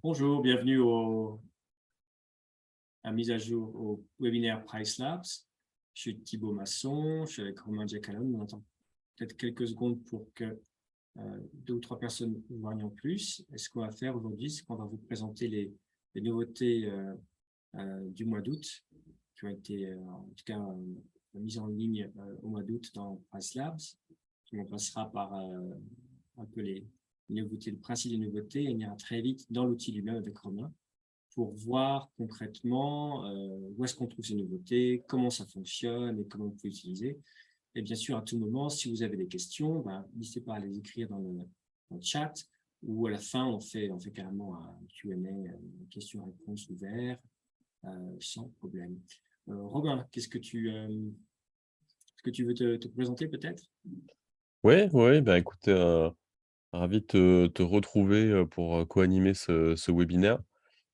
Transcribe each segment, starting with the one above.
Bonjour, bienvenue à mise à jour au webinaire Price Labs. Je suis Thibaut Masson, je suis avec Romain Giacalone. On attend peut-être quelques secondes pour que deux ou trois personnes nous voient en plus. Et ce qu'on va faire aujourd'hui, c'est qu'on va vous présenter les nouveautés du mois d'août qui ont été en tout cas mises en ligne au mois d'août dans Price Labs. On passera par un peu les nouveautés, le principe des nouveautés, et on ira très vite dans l'outil lui-même avec Romain pour voir concrètement où est-ce qu'on trouve ces nouveautés, comment ça fonctionne et comment on peut l'utiliser. Et bien sûr, à tout moment, si vous avez des questions, n'hésitez pas à les écrire dans le chat, ou à la fin, on fait carrément un Q&A, questions-réponses ouvert, sans problème. Romain, est-ce que tu veux te présenter peut-être? Ouais, ouais, bah, écoute, ravi de te retrouver, pour, co-animer ce webinaire.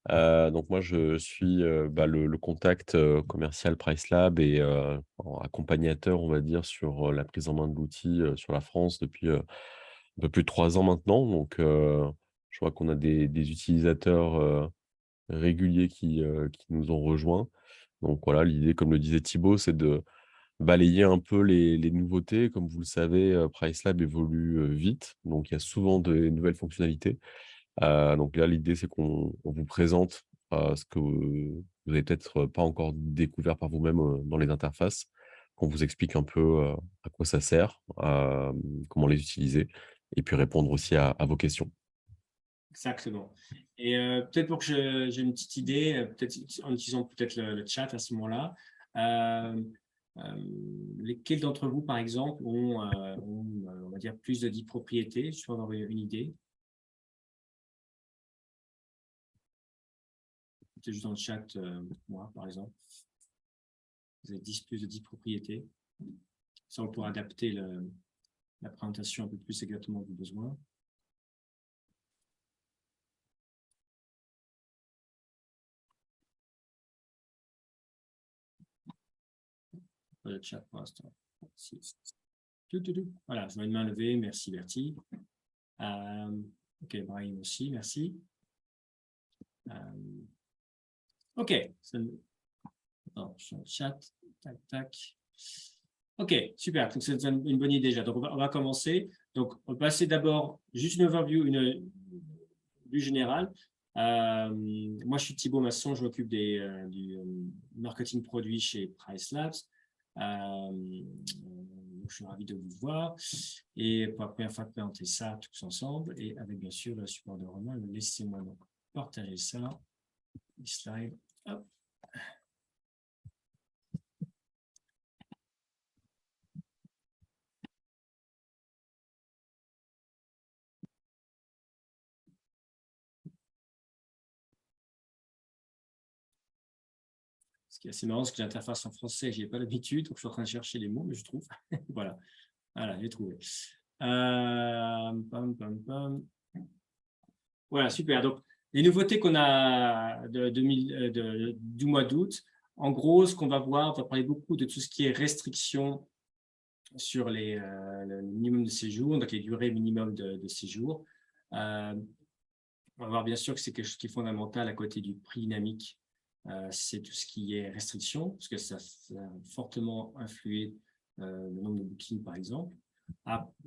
Donc moi, je suis, le contact, commercial PriceLab et accompagnateur, on va dire, sur, la prise en main de l'outil, sur la France depuis, un peu plus de 3 ans maintenant. Donc je vois qu'on a des utilisateurs, réguliers qui nous ont rejoints. Donc voilà, l'idée, comme le disait Thibaut, c'est de balayer un peu les nouveautés. Comme vous le savez, PriceLab évolue, vite, donc il y a souvent des nouvelles fonctionnalités. Donc là, l'idée, c'est qu'on vous présente, ce que vous avez peut-être pas encore découvert par vous-même, dans les interfaces, qu'on vous explique un peu, à quoi ça sert, comment les utiliser et puis répondre aussi à vos questions. Exactement. Et peut-être pour que j'ai une petite idée, peut-être en utilisant peut-être le chat à ce moment-là, euh, lesquels d'entre vous, par exemple, on va dire, plus de 10 propriétés, je peux avoir une idée. Peut-être juste dans le chat, moi, par exemple. Vous avez plus de 10 propriétés. Ça, on pourra adapter la présentation un peu plus exactement aux besoins. Le chat pour l'instant. Voilà, je vois une main levée. Merci, Bertie. Ok, Brahim aussi, merci. Ok, sur le chat, tac, tac. Ok, super, donc c'est une bonne idée déjà. Donc on va commencer. Donc on va passer d'abord juste une overview, une vue générale. Moi, je suis Thibaut Masson, je m'occupe du marketing produit chez Price Labs. Je suis ravi de vous voir. Et pour la première fois, de présenter ça tous ensemble et avec bien sûr le support de Romain. Laissez-moi donc partager ça. Les slides. Hop. Ce qui est assez marrant, c'est que l'interface en français, je n'ai pas l'habitude, donc je suis en train de chercher les mots, mais je trouve. Voilà, j'ai trouvé. Pam, pam, pam. Voilà, super. Donc, les nouveautés qu'on a du mois d'août, en gros, ce qu'on va voir, on va parler beaucoup de tout ce qui est restrictions sur le minimum de séjour, donc les durées minimum de séjour. On va voir bien sûr que c'est quelque chose qui est fondamental à côté du prix dynamique. C'est tout ce qui est restriction, parce que ça a fortement influé le nombre de bookings, par exemple.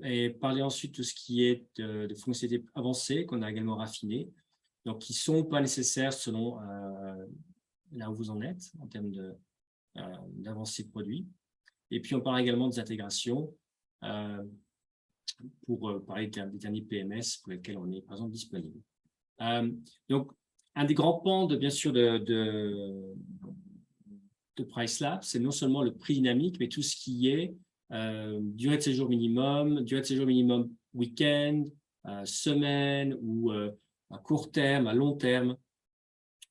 Et parler ensuite de tout ce qui est de fonctionnalités avancées qu'on a également raffinées, donc qui ne sont pas nécessaires selon là où vous en êtes en termes d'avancée de produit. Et puis, on parle également des intégrations pour parler des derniers PMS pour lesquels on est, par exemple, disponible. Donc, un des grands pans, bien sûr, de Price Labs, c'est non seulement le prix dynamique, mais tout ce qui est durée de séjour minimum week-end, semaine ou à court terme, à long terme,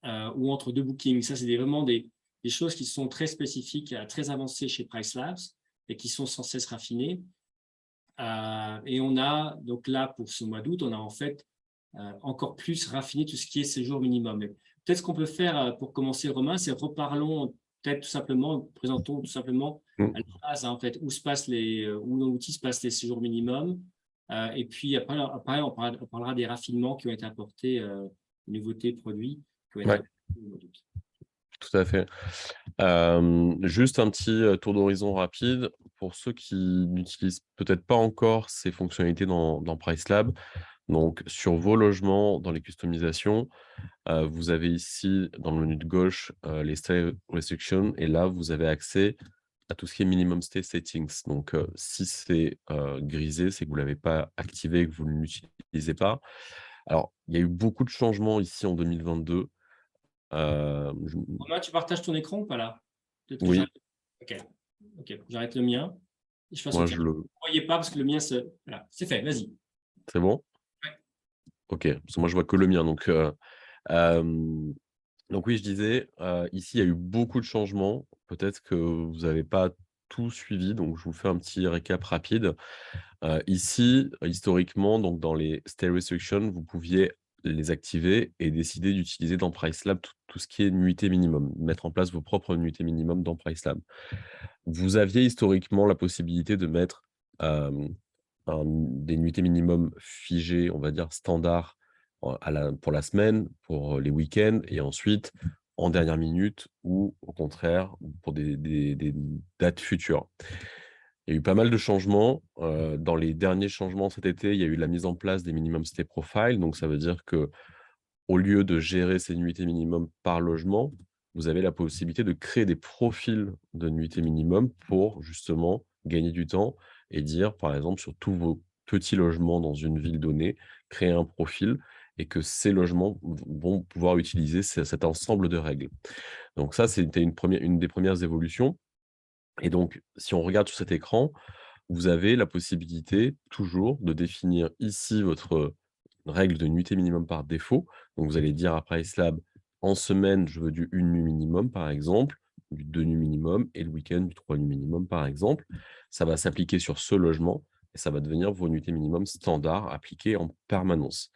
ou entre deux bookings. Ça, c'est vraiment des choses qui sont très spécifiques, très avancées chez Price Labs et qui sont sans cesse raffinées. Et on a, donc là, pour ce mois d'août, on a en fait encore plus raffiné tout ce qui est séjour minimum. Peut-être ce qu'on peut faire pour commencer, Romain, c'est reparlons peut-être tout simplement, présentons tout simplement à la Mmh. base, en fait, où dans l'outil se passent les séjours minimum. Et puis après on parlera des raffinements qui ont été apportés nouveautés produits qui vont être Ouais, appliquées au mois d'août. tout à fait. Juste un petit tour d'horizon rapide pour ceux qui n'utilisent peut-être pas encore ces fonctionnalités dans PriceLab. Donc, sur vos logements, dans les customisations, vous avez ici, dans le menu de gauche, les stay restrictions. Et là, vous avez accès à tout ce qui est minimum stay settings. Donc, si c'est grisé, c'est que vous ne l'avez pas activé et que vous ne l'utilisez pas. Alors, il y a eu beaucoup de changements ici en 2022. Je Romain, tu partages ton écran ou pas là? Peut-être que Oui, j'arrête. Ok, ok, j'arrête le mien. Je fais moi sauter. je Ne le voyez pas parce que le mien se. Voilà, c'est fait, vas-y. c'est bon? Ouais. OK, parce que moi je vois que le mien hem, donc oui, je disais, ici il y a eu beaucoup de changements. Peut-être que vous n'avez pas tout suivi, donc je vous fais un petit récap rapide. Ici, historiquement, donc dans les stay restrictions, vous pouviez les activer et décider d'utiliser dans PriceLab tout ce qui est nuitée minimum, mettre en place vos propres nuitées minimum dans PriceLab. Vous aviez historiquement la possibilité de mettre, hem, des nuitées minimum figées, on va dire standard, pour la semaine, pour les week-ends et ensuite en dernière minute ou au contraire pour des dates futures. Il y a eu pas mal de changements. Dans les derniers changements cet été, il y a eu la mise en place des minimum stay profile. Donc ça veut dire que au lieu de gérer ces nuitées minimum par logement, vous avez la possibilité de créer des profils de nuitées minimum pour justement gagner du temps et dire, par exemple, sur tous vos petits logements dans une ville donnée, créer un profil et que ces logements vont pouvoir utiliser cet ensemble de règles. Donc ça, c'était une des premières évolutions. Et donc, si on regarde sur cet écran, vous avez la possibilité toujours de définir ici votre règle de nuitée minimum par défaut. Donc vous allez dire à PriceLab, en semaine, je veux du 1 nuit minimum, par exemple, du 2 nuits minimum, et le week-end, du 3 nuits minimum, par exemple. Ça va s'appliquer sur ce logement et ça va devenir vos nuitées minimum standards appliquées en permanence.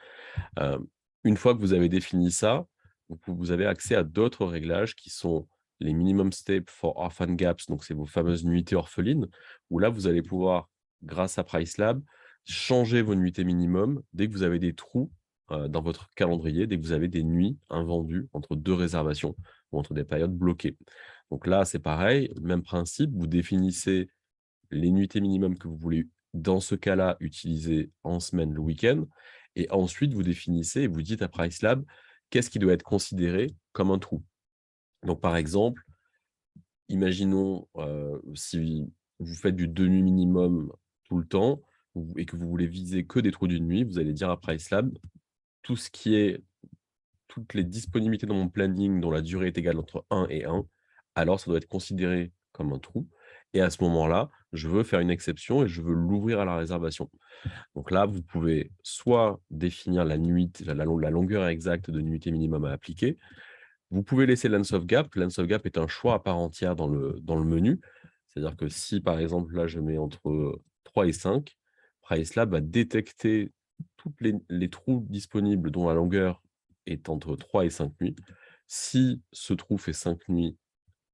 Heu, une fois que vous avez défini ça, vous avez accès à d'autres réglages qui sont les minimum stay for orphan gaps, donc c'est vos fameuses nuitées orphelines, où là, vous allez pouvoir, grâce à PriceLab, changer vos nuitées minimum dès que vous avez des trous, dans votre calendrier, dès que vous avez des nuits invendues entre 2 réservations ou entre des périodes bloquées. Donc là, c'est pareil, même principe, vous définissez les nuitées minimum que vous voulez, dans ce cas-là, utiliser en semaine, le week-end. Et ensuite, vous définissez et vous dites à PriceLab, qu'est-ce qui doit être considéré comme un trou. Donc, par exemple, imaginons si vous faites du 2 nuits minimum tout le temps et que vous voulez viser que des trous d'une nuit, vous allez dire à PriceLab, tout ce qui est toutes les disponibilités dans mon planning dont la durée est égale entre 1 et 1, alors ça doit être considéré comme un trou et à ce moment-là, je veux faire une exception et je veux l'ouvrir à la réservation. Donc là, vous pouvez soit définir la longueur exacte de nuitée minimum à appliquer. Vous pouvez laisser length of gap. Length of gap est un choix à part entière dans le menu. C'est-à-dire que si, par exemple, là, je mets entre 3 et 5, PriceLab va détecter tous les trous disponibles dont la longueur est entre 3 et 5 nuits. Si ce trou fait 5 nuits,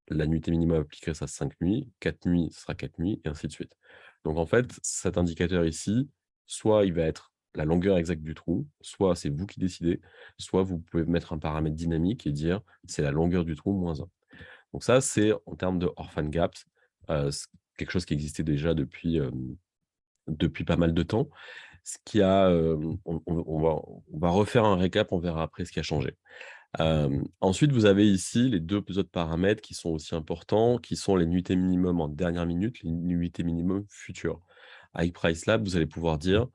la nuitée minimum appliquée sera 5 nuits, 4 nuits, ce sera 4 nuits, et ainsi de suite. Donc en fait, cet indicateur ici, soit il va être la longueur exacte du trou, soit c'est vous qui décidez, soit vous pouvez mettre un paramètre dynamique et dire c'est la longueur du trou moins 1. Donc ça, c'est en termes de orphan gaps, c'est quelque chose qui existait déjà depuis pas mal de temps. Ce qui a, on va refaire un récap, on verra après ce qui a changé. Ensuite, vous avez ici les 2 autres paramètres qui sont aussi importants, qui sont les nuitées minimum en dernière minute, les nuitées minimum futures. Avec PriceLab, vous allez pouvoir dire: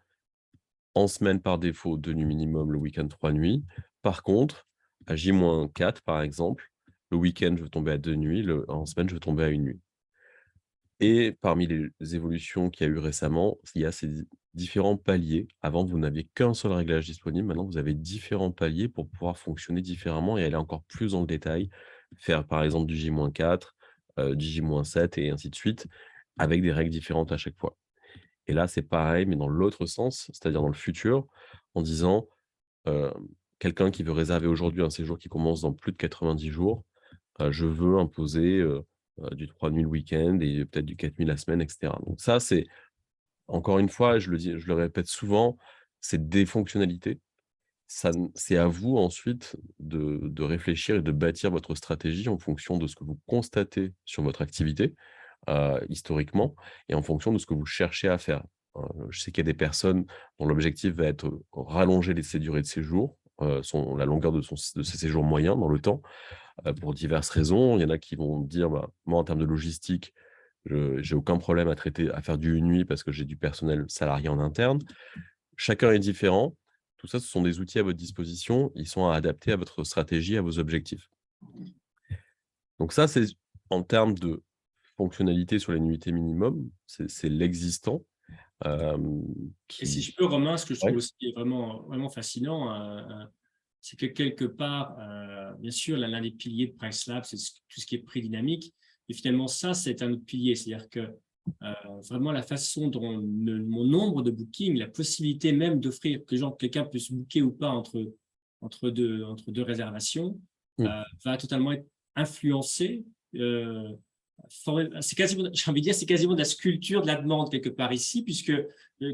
«En semaine, par défaut, 2 nuits minimum, le week-end, 3 nuits. Par contre, à J-4, par exemple, le week-end, je veux tomber à 2 nuits, en semaine, je veux tomber à 1 nuit». Et parmi les évolutions qu'il y a eu récemment, il y a ces différents paliers. Avant, vous n'aviez qu'un seul réglage disponible. Maintenant, vous avez différents paliers pour pouvoir fonctionner différemment et aller encore plus dans le détail. Faire, par exemple, du J-4, du J-7 et ainsi de suite, avec des règles différentes à chaque fois. Et là, c'est pareil, mais dans l'autre sens, c'est-à-dire dans le futur, en disant, heu, quelqu'un qui veut réserver aujourd'hui un séjour qui commence dans plus de 90 jours, je veux imposer, du 3 nuits le week-end et peut-être du 4 nuits la semaine et cetera. Donc ça, c'est encore une fois, je le répète souvent, c'est des fonctionnalités. c'est à vous ensuite de réfléchir et de bâtir votre stratégie en fonction de ce que vous constatez sur votre activité, historiquement, et en fonction de ce que vous cherchez à faire. Je sais qu'il y a des personnes dont l'objectif va être, rallonger ces durées de séjour, la longueur de ses séjours moyens dans le temps, pour diverses raisons. Il y en a qui vont dire: «Bah, moi, en termes de logistique, je j'ai aucun problème à faire du nuit parce que j'ai du personnel salarié en interne». Chacun est différent. Tout ça, ce sont des outils à votre disposition. Ils sont adaptés à votre stratégie, à vos objectifs. Donc ça, c'est en termes de fonctionnalité sur les nuitées minimum, c'est l'existant, hem, Et si qui je peux, Romain, ce que je trouve ouais, aussi vraiment, vraiment fascinant, c'est que quelque part, bien sûr, l'un des piliers de PriceLab, c'est tout ce qui est prix dynamique. Et finalement, ça, c'est un autre pilier. C'est-à-dire que vraiment la façon dont mon nombre de bookings, la possibilité même d'offrir que quelqu'un puisse booker ou pas entre deux réservations, mmh, va totalement être influencé. euh, c'est quasiment, j'ai envie de dire, c'est quasiment de la sculpture de la demande quelque part ici, puisque,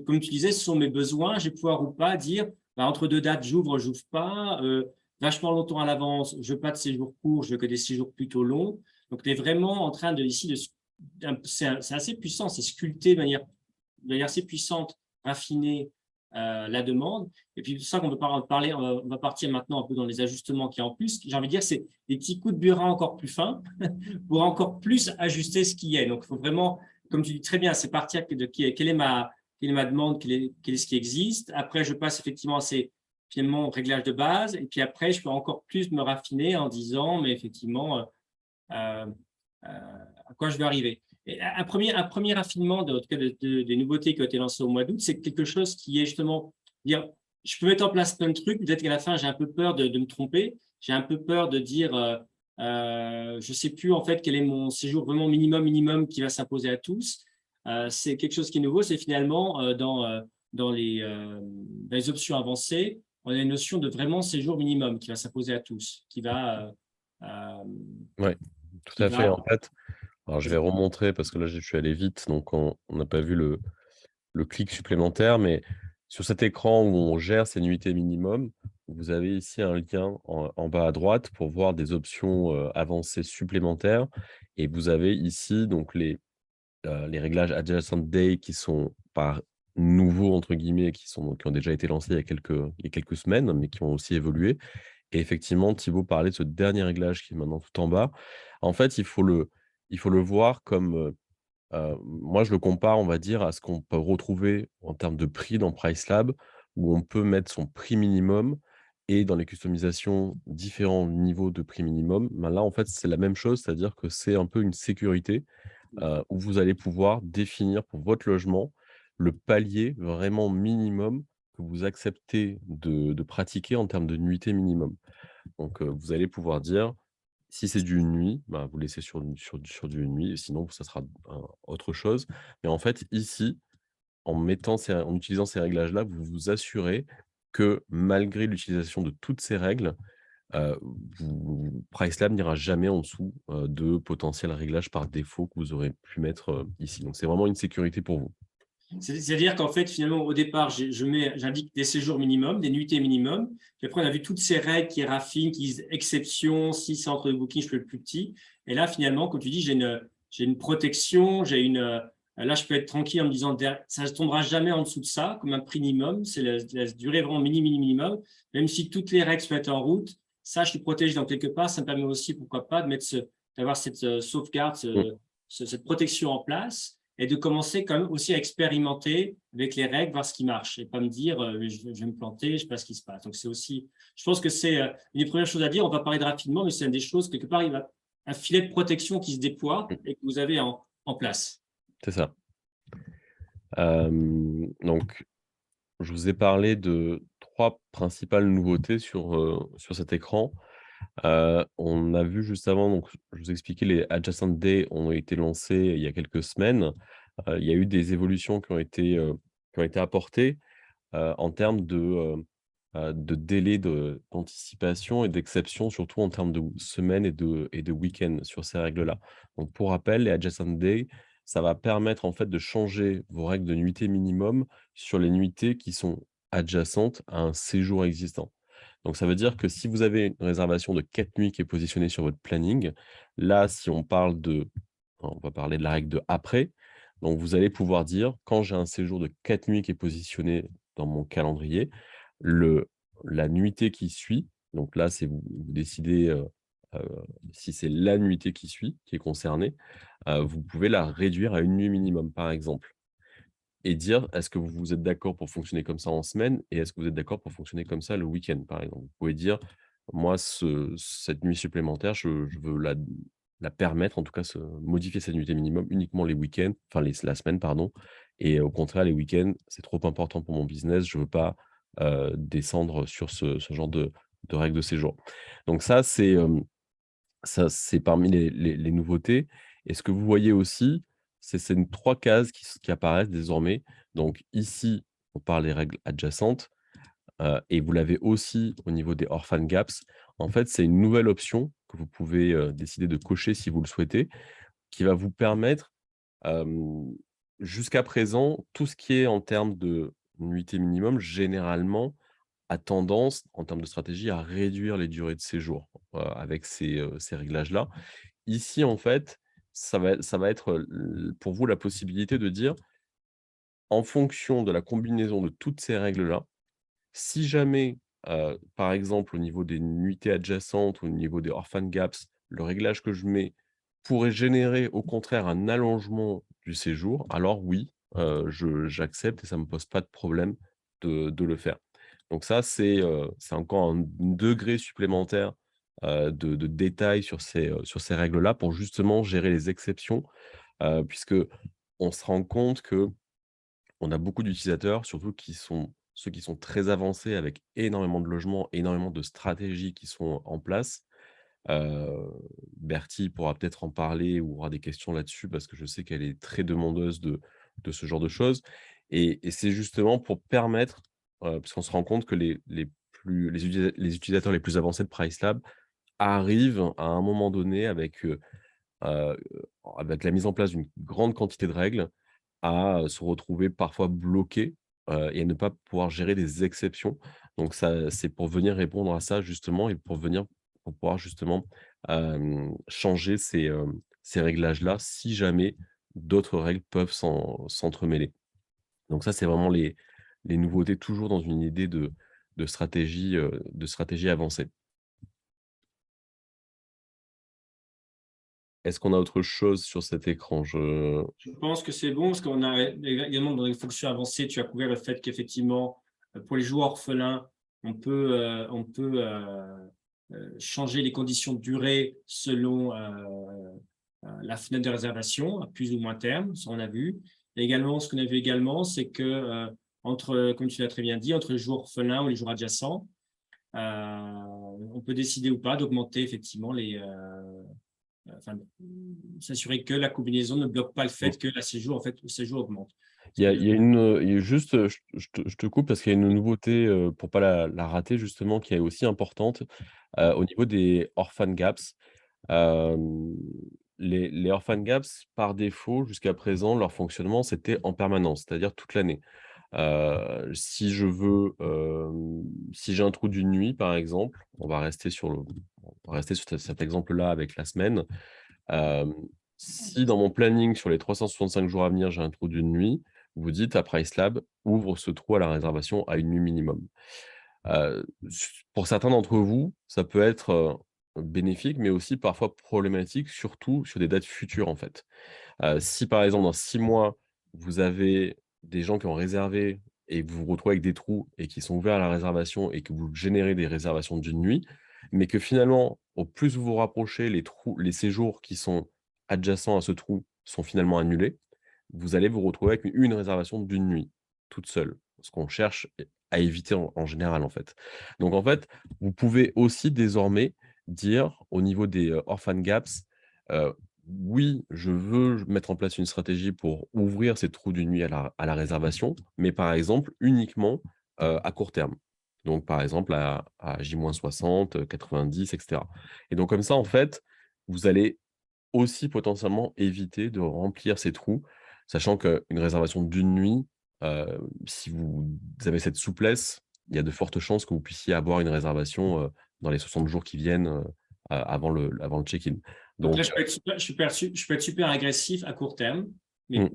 comme tu disais, ce sont mes besoins, je vais pouvoir ou pas dire, bah, entre deux dates, j'ouvre pas, vachement longtemps à l'avance, je veux pas de séjour court, je veux que des séjours plutôt longs. Donc, tu es vraiment en train de, ici, c'est assez puissant, c'est sculpté de manière assez puissante, raffiner la demande. Et puis, c'est ça qu'on va parler, on va partir maintenant un peu dans les ajustements qu'il y a en plus. J'ai envie de dire, c'est des petits coups de burin encore plus fins pour encore plus ajuster ce qui est. Donc, il faut vraiment, comme tu dis très bien, c'est partir de quelle est ma demande, quel est ce qui existe. Après, je passe effectivement à ces finalement réglages de base. Et puis après, je peux encore plus me raffiner en disant, mais effectivement, euh, à quoi je vais arriver. Et un premier raffinement en tout cas, des nouveautés qui ont été lancées au mois d'août, c'est quelque chose qui est justement dire, je peux mettre en place plein de trucs, peut-être qu'à la fin, j'ai un peu peur de me tromper, j'ai un peu peur de dire, je sais plus en fait quel est mon séjour vraiment minimum qui va s'imposer à tous. C'est quelque chose qui est nouveau, c'est finalement dans les options avancées, on a une notion de vraiment séjour minimum qui va s'imposer à tous, euh, ouais, tout qui à fait. va En fait, alors je vais remontrer parce que là, je suis allé vite, donc on n'a pas vu le clic supplémentaire, mais sur cet écran où on gère ces nuitées minimum, vous avez ici un lien en bas à droite pour voir des options, avancées supplémentaires, et vous avez ici donc les réglages adjacent day qui sont pas «nouveaux» entre guillemets, qui ont déjà été lancés il y a quelques semaines, mais qui ont aussi évolué. Et effectivement, Thibaut parlait de ce dernier réglage qui est maintenant tout en bas. En fait, il faut le voir comme, moi je le compare, on va dire, à ce qu'on peut retrouver en termes de prix dans PriceLab, où on peut mettre son prix minimum, et dans les customisations, différents niveaux de prix minimum. Ben là, en fait, c'est la même chose, c'est-à-dire que c'est un peu une sécurité, où vous allez pouvoir définir pour votre logement le palier vraiment minimum que vous acceptez de pratiquer en termes de nuitée minimum. Donc, vous allez pouvoir dire, si c'est du nuit, bah, vous laissez sur du nuit, et sinon ça sera autre chose. Mais en fait, ici, en utilisant ces réglages-là, vous vous assurez que malgré l'utilisation de toutes ces règles, PriceLab n'ira jamais en dessous, de potentiels réglages par défaut que vous aurez pu mettre, ici. Donc c'est vraiment une sécurité pour vous. C'est-à-dire qu'en fait, finalement, au départ, j'indique des séjours minimum, des nuitées minimum. Puis après, on a vu toutes ces règles qui raffinent, qui disent exception, si c'est entre les bookings, je peux le plus petit. Et là, finalement, comme tu dis, j'ai une protection, là, je peux être tranquille en me disant, ça ne tombera jamais en dessous de ça, comme un prix minimum. C'est la durée vraiment minimum. Même si toutes les règles se mettent en route, ça, je suis protégé dans quelque part. Ça me permet aussi, pourquoi pas, d'avoir cette sauvegarde, Mmh, cette protection en place et de commencer quand même aussi à expérimenter avec les règles, voir ce qui marche et pas me dire je vais me planter, je ne sais pas ce qui se passe. Donc c'est aussi, je pense que c'est une des premières choses à dire. On va parler de raffinement, mais c'est une des choses quelque part, il y a un filet de protection qui se déploie mmh, et que vous avez en place. c'est ça. Donc je vous ai parlé de 3 principales nouveautés sur cet écran. On a vu juste avant, donc je vous expliquais, les adjacent day ont été lancés il y a quelques semaines. Il y a eu des évolutions qui ont été apportées, en termes de délai d'anticipation et d'exception, surtout en termes de semaines et de week-ends sur ces règles-là. Donc pour rappel, les adjacent day, ça va permettre en fait de changer vos règles de nuitée minimum sur les nuitées qui sont adjacentes à un séjour existant. Donc ça veut dire que si vous avez une réservation de 4 nuits qui est positionnée sur votre planning, là, si on va parler de la règle de après, donc vous allez pouvoir dire: «Quand j'ai un séjour de 4 nuits qui est positionné dans mon calendrier, le la nuitée qui suit», donc là, c'est vous décidez, heu, si c'est la nuitée qui suit qui est concernée, vous pouvez la réduire à une nuit minimum, par exemple. Et dire: «Est-ce que vous êtes d'accord pour fonctionner comme ça en semaine et est-ce que vous êtes d'accord pour fonctionner comme ça le week-end?» par exemple. Vous pouvez dire: «Moi, cette nuit supplémentaire, je veux la permettre, en tout cas modifier cette nuitée minimum uniquement les week-ends, enfin la semaine, pardon, et au contraire, les week-ends, c'est trop important pour mon business, je veux pas, descendre sur ce genre de règles de séjour». Donc ça, c'est parmi les nouveautés, et ce que vous voyez aussi, c'est ces 3 cases qui apparaissent désormais. Donc ici, on parle des règles adjacentes, et vous l'avez aussi au niveau des orphan gaps. En fait, c'est une nouvelle option que vous pouvez, décider de cocher si vous le souhaitez, qui va vous permettre, hem, jusqu'à présent, tout ce qui est en termes de nuitée minimum, généralement, a tendance, en termes de stratégie, à réduire les durées de séjour, avec ces réglages-là. Ici, en fait, ça va être, pour vous la possibilité de dire, en fonction de la combinaison de toutes ces règles-là, si jamais, par exemple, au niveau des nuitées adjacentes ou au niveau des orphan gaps, le réglage que je mets pourrait générer au contraire un allongement du séjour, alors oui, j'accepte et ça ne me pose pas de problème de le faire. Donc ça, c'est encore un degré supplémentaire, de détail sur ces règles-là pour justement gérer les exceptions, puisque on se rend compte que on a beaucoup d'utilisateurs, surtout ceux qui sont très avancés avec énormément de logements, énormément de stratégies qui sont en place. Heu, Bertie pourra peut-être en parler ou aura des questions là-dessus parce que je sais qu'elle est très demandeuse de ce genre de choses, et c'est justement pour permettre, parce qu'on se rend compte que les utilisateurs les plus avancés de PriceLab arrivent à un moment donné heu, avec la mise en place d'une grande quantité de règles, à, se retrouver parfois bloqués, et à ne pas pouvoir gérer des exceptions. Donc ça, c'est pour venir répondre à ça justement, et pour pouvoir justement, changer ces réglages-là si jamais d'autres règles peuvent s'entremêler. Donc ça, c'est vraiment les nouveautés, toujours dans une idée de stratégie avancée. Est-ce qu'on a autre chose sur cet écran? Je pense que c'est bon parce qu'on a également dans les fonctions avancées, tu as couvert le fait qu'effectivement, pour les joueurs orphelins, on peut changer les conditions de durée selon, la fenêtre de réservation à plus ou moins terme, ça on a vu. Et également, ce qu'on a vu également, c'est que, entre, comme tu l'as très bien dit, entre les joueurs orphelins ou les joueurs adjacents, on peut décider ou pas d'augmenter effectivement enfin, s'assurer que la combinaison ne bloque pas le Mmh. fait que le séjour augmente. Il y a il y a juste, je te coupe parce qu'il y a une nouveauté, pour pas la rater justement, qui est aussi importante, au niveau des orphan gaps. Hem, les orphan gaps, par défaut, jusqu'à présent, leur fonctionnement, c'était en permanence, c'est-à-dire toute l'année. Si je veux, si j'ai un trou d'une nuit, par exemple, on va rester sur cet exemple-là avec la semaine. Hem, Si dans mon planning sur les 365 jours à venir, j'ai un trou d'une nuit, vous dites à PriceLab: «Ouvre ce trou à la réservation à une nuit minimum». Pour certains d'entre vous, ça peut être, bénéfique, mais aussi parfois problématique, surtout sur des dates futures, en fait. Si par exemple dans 6 mois, vous avez des gens qui ont réservé et que vous vous retrouvez avec des trous et qui sont ouverts à la réservation et que vous générez des réservations d'une nuit, mais que finalement, au plus vous vous rapprochez, les séjours qui sont adjacents à ce trou sont finalement annulés, vous allez vous retrouver avec une réservation d'une nuit, toute seule. Ce qu'on cherche à éviter en général, en fait. Donc en fait, vous pouvez aussi désormais dire au niveau des, orphan gaps, heu: «Oui, je veux mettre en place une stratégie pour ouvrir ces trous d'une nuit à la réservation, mais par exemple uniquement, à court terme». Donc par exemple à J-60, 90 et cetera, et donc comme ça, en fait, vous allez aussi potentiellement éviter de remplir ces trous, sachant qu'une réservation d'une nuit, si vous avez cette souplesse, il y a de fortes chances que vous puissiez avoir une réservation dans les 60 jours qui viennent avant le check-in. Donc là, Donc, je peux être super agressif à court terme, mais,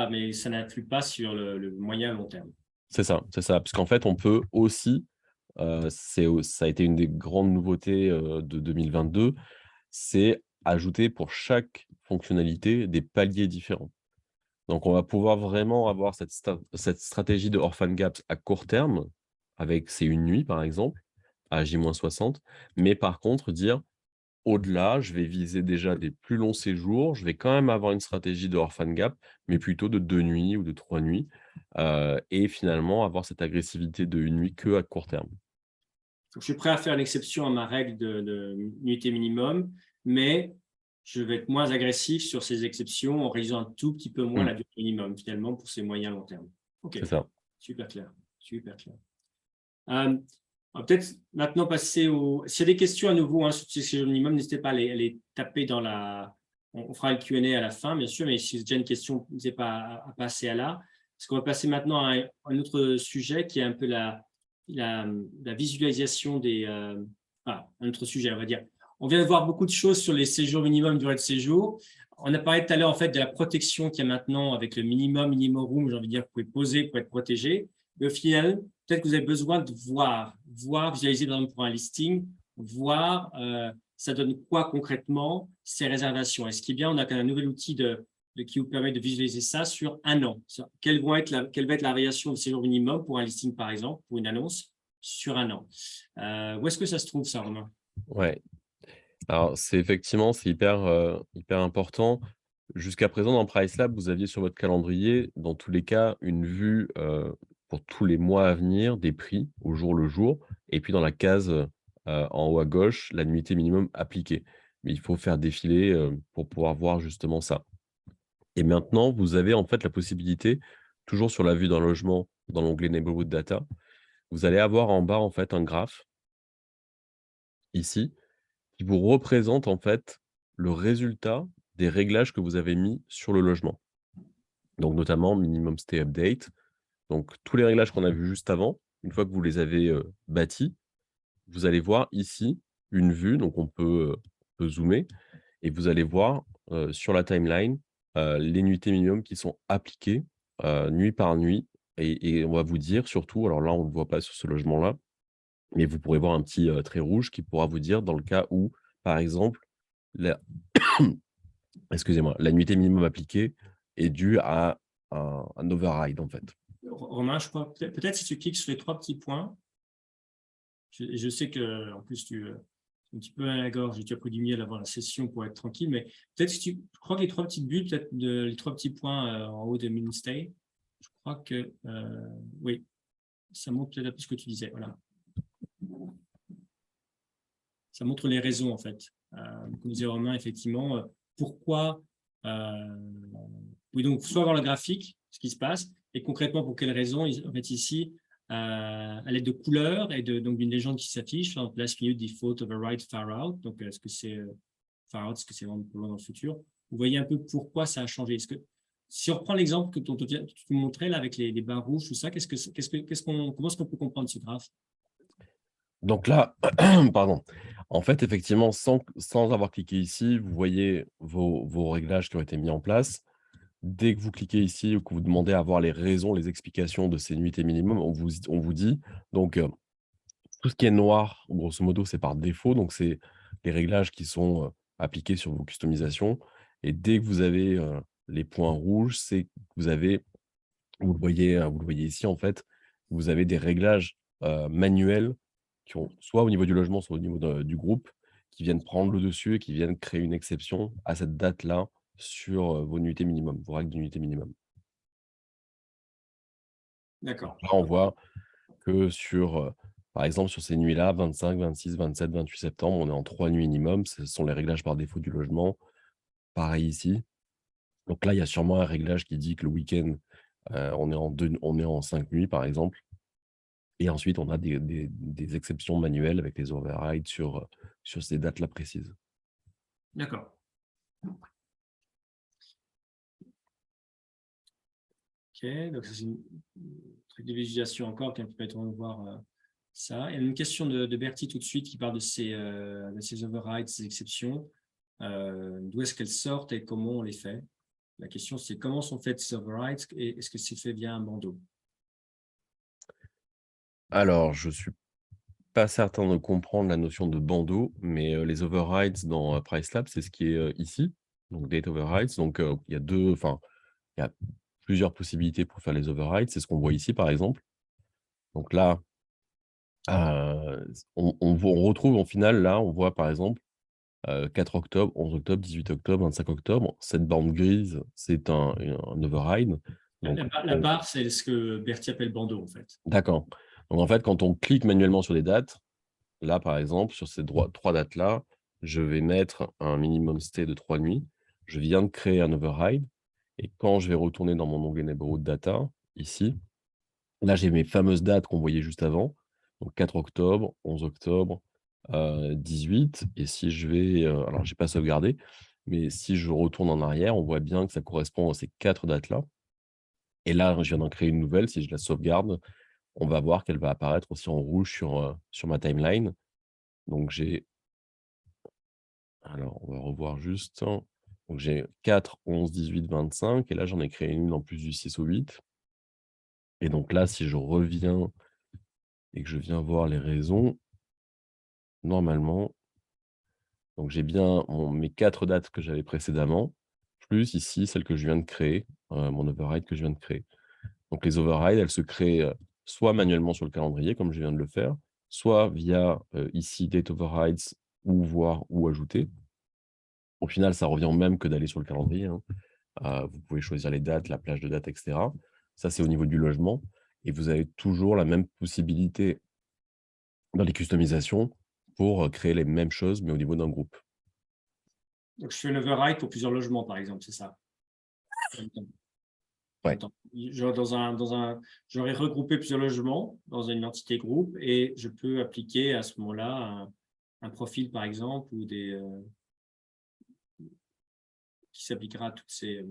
mais ça n'influe pas sur le moyen long terme. c'est ça, parce qu'en fait, on peut aussi, ça a été une des grandes nouveautés de 2022, c'est ajouter pour chaque fonctionnalité des paliers différents. Donc, on va pouvoir vraiment avoir cette stratégie de Orphan Gaps à court terme, avec c'est une nuit, par exemple, à J-60, mais par contre, dire au-delà, je vais viser déjà des plus longs séjours. Je vais quand même avoir une stratégie de Orphan Gap, mais plutôt de 2 nuits ou de 3 nuits, et finalement avoir cette agressivité de une nuit que à court terme. Donc, je suis prêt à faire une exception à ma règle de nuitée minimum, mais je vais être moins agressif sur ces exceptions en réduisant un tout petit peu moins la durée minimum, finalement, pour ces moyens long terme. OK, C'est ça. super clair, super clair. On va peut-être maintenant passer au… S'il y a des questions à nouveau sur ces séjours minimum, n'hésitez pas à les taper dans la… On fera le Q&A à la fin, bien sûr, mais si vous avez déjà une question, n'hésitez pas à passer à là. Parce qu'on va passer maintenant à un autre sujet qui est un peu la visualisation des… un autre sujet, on va dire. On vient de voir beaucoup de choses sur les séjours minimum, durée de séjour. On a parlé tout à l'heure, en fait, de la protection qu'il y a maintenant avec le minimum room, j'ai envie de dire, que vous pouvez poser pour être protégé. Mais au final, peut-être que vous avez besoin de voir, visualiser, par exemple, pour un listing, voir ça donne quoi concrètement ces réservations. Et ce qui est bien, on a quand même un nouvel outil qui vous permet de visualiser ça sur un an. Quelle va être la variation de séjour minimum pour un listing, par exemple, pour une annonce, sur un an. Où est-ce que ça se trouve, ça, Romain? Ouais. Alors, c'est effectivement, c'est hyper important. Jusqu'à présent, dans PriceLab, vous aviez sur votre calendrier, dans tous les cas, une vue pour tous les mois à venir des prix au jour le jour. Et puis dans la case en haut à gauche, la nuitée minimum appliquée. Mais il faut faire défiler pour pouvoir voir justement ça. Et maintenant, vous avez en fait la possibilité, toujours sur la vue d'un logement, dans l'onglet Neighborhood Data, vous allez avoir en bas en fait un graphe ici qui vous représente en fait le résultat des réglages que vous avez mis sur le logement. Donc notamment minimum stay update. Donc tous les réglages qu'on a vus juste avant, une fois que vous les avez bâtis, vous allez voir ici une vue, donc on peut zoomer et vous allez voir sur la timeline les nuitées minimum qui sont appliquées nuit par nuit. Et on va vous dire surtout, alors là on ne le voit pas sur ce logement-là, mais vous pourrez voir un petit trait rouge qui pourra vous dire dans le cas où, par exemple, la excusez-moi, la nuitée minimum appliquée est due à un override, en fait. Romain, je crois, peut-être si tu cliques sur les 3 petits points, je sais que en plus tu es un petit peu à la gorge et tu as pris du miel avant la session pour être tranquille, mais peut-être si tu je crois que les 3 petites bulles, peut-être les 3 petits points en haut de Minstay, je crois que oui, ça montre peut-être un peu ce que tu disais. Voilà. Ça montre les raisons, en fait. Comme disait Romain, effectivement, pourquoi. Oui, donc, soit voir le graphique, ce qui se passe, et concrètement, pour quelles raisons. En fait, ici, à l'aide de couleurs et donc d'une légende qui s'affiche, en place minute default override far out. Donc, est-ce que c'est far out, est-ce que c'est vraiment plus loin dans le futur? Vous voyez un peu pourquoi ça a changé. Si on reprend l'exemple que tu montrais là avec les barres rouges, tout ça, comment est-ce qu'on peut comprendre ce graphe? Donc là, pardon, en fait, effectivement, sans avoir cliqué ici, vous voyez vos réglages qui ont été mis en place. Dès que vous cliquez ici ou que vous demandez à voir les raisons, les explications de ces nuitées minimum, on vous dit donc tout ce qui est noir, grosso modo, c'est par défaut, donc c'est les réglages qui sont appliqués sur vos customisations. Et dès que vous avez les points rouges, c'est que vous avez, vous le voyez ici en fait, vous avez des réglages manuels qui ont soit au niveau du logement, soit au niveau du groupe, qui viennent prendre le dessus et qui viennent créer une exception à cette date-là sur vos nuitées minimum, vos règles d'unité minimum. D'accord. Là, on voit que sur, par exemple, sur ces nuits-là, 25, 26, 27, 28 septembre, on est en 3 nuits minimum. Ce sont les réglages par défaut du logement. Pareil ici. Donc là, il y a sûrement un réglage qui dit que le week-end, on est en 5 nuits, par exemple. Et ensuite, on a des exceptions manuelles avec les overrides sur ces dates-là précises. D'accord. OK, donc ça, c'est une truc de visualisation encore qui peut être on va voir ça. Il y a une question de Bertie tout de suite qui parle de ces overrides, ces exceptions. D'où est-ce qu'elles sortent et comment on les fait? La question, c'est comment sont faites ces overrides et est-ce que c'est fait via un bandeau? Alors, je suis pas certain de comprendre la notion de bandeau, mais les overrides dans PriceLab, c'est ce qui est ici, donc date overrides. Donc, il y a il y a plusieurs possibilités pour faire les overrides. C'est ce qu'on voit ici, par exemple. Donc là, on retrouve en final, là, on voit par exemple 4 octobre, 11 octobre, 18 octobre, 25 octobre. Cette bande grise, c'est un override. Donc, La barre, c'est ce que Bertie appelle bandeau, en fait. d'accord. Donc, en fait, quand on clique manuellement sur les dates, là, par exemple, sur ces 3 dates-là, je vais mettre un minimum stay de 3 nuits. Je viens de créer un override et quand je vais retourner dans mon onglet Neighborhood Data, ici, là, j'ai mes fameuses dates qu'on voyait juste avant, donc 4 octobre, 11 octobre, 18 et si je vais, alors j'ai pas sauvegardé, mais si je retourne en arrière, on voit bien que ça correspond à ces 4 dates-là et là, je viens d'en créer une nouvelle, si je la sauvegarde, on va voir qu'elle va apparaître aussi en rouge sur ma timeline. Donc on va revoir juste, hein. Donc j'ai 4, 11, 18, 25 et là, j'en ai créé une en plus du 6 au 8 et donc là, si je reviens et que je viens voir les raisons, normalement, donc j'ai bien mes 4 dates que j'avais précédemment, plus ici celle que je viens de créer, mon override que je viens de créer. Donc les overrides, elles se créent, soit manuellement sur le calendrier comme je viens de le faire, soit via, ici date overrides ou voir ou ajouter. Au final, ça revient au même que d'aller sur le calendrier, hein. Vous pouvez choisir les dates, la plage de dates et cetera. Ça, c'est au niveau du logement et vous avez toujours la même possibilité dans les customisations pour, créer les mêmes choses, mais au niveau d'un groupe. Donc, je fais un override pour plusieurs logements, par exemple, c'est ça? En même temps. En même Ouais, temps. J'aurais regroupé plusieurs logements dans une entité groupe et je peux appliquer à ce moment-là un profil, par exemple, ou qui s'appliquera à toutes ces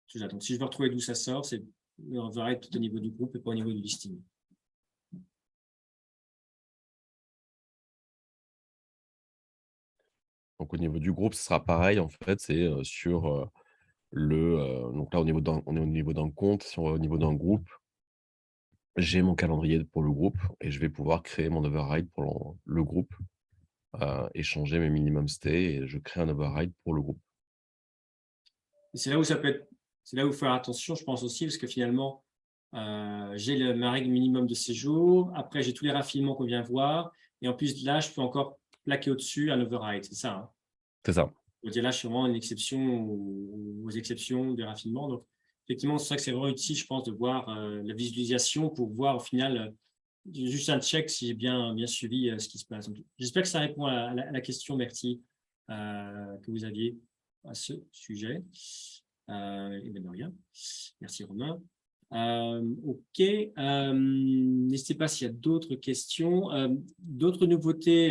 tout ça. Donc, si je veux retrouver d'où ça sort, c'est le override tout au niveau du groupe et pas au niveau du listing. donc au niveau du groupe, ce sera pareil en fait, c'est, sur, donc là on est au niveau d'un compte, si on va au niveau d'un groupe, j'ai mon calendrier pour le groupe et je vais pouvoir créer mon override pour le groupe, et changer mes minimum stay et je crée un override pour le groupe. Et c'est là où ça peut être, c'est là où il faut faire attention, je pense aussi, parce que finalement, j'ai ma règle minimum de séjour. Après, j'ai tous les raffinements qu'on vient voir. Et en plus, là, je peux encore plaquer au-dessus un override. C'est ça, hein. C'est ça. Je veux dire, là, je suis vraiment une exception aux exceptions des raffinements. Donc, effectivement, c'est vrai que c'est vraiment utile, je pense, de voir la visualisation pour voir au final, juste un check si j'ai bien suivi ce qui se passe. J'espère que ça répond à la question, Bertie, que vous aviez à ce sujet. Et bien de rien. Merci Romain. OK. N'hésitez pas s'il y a d'autres questions. D'autres nouveautés,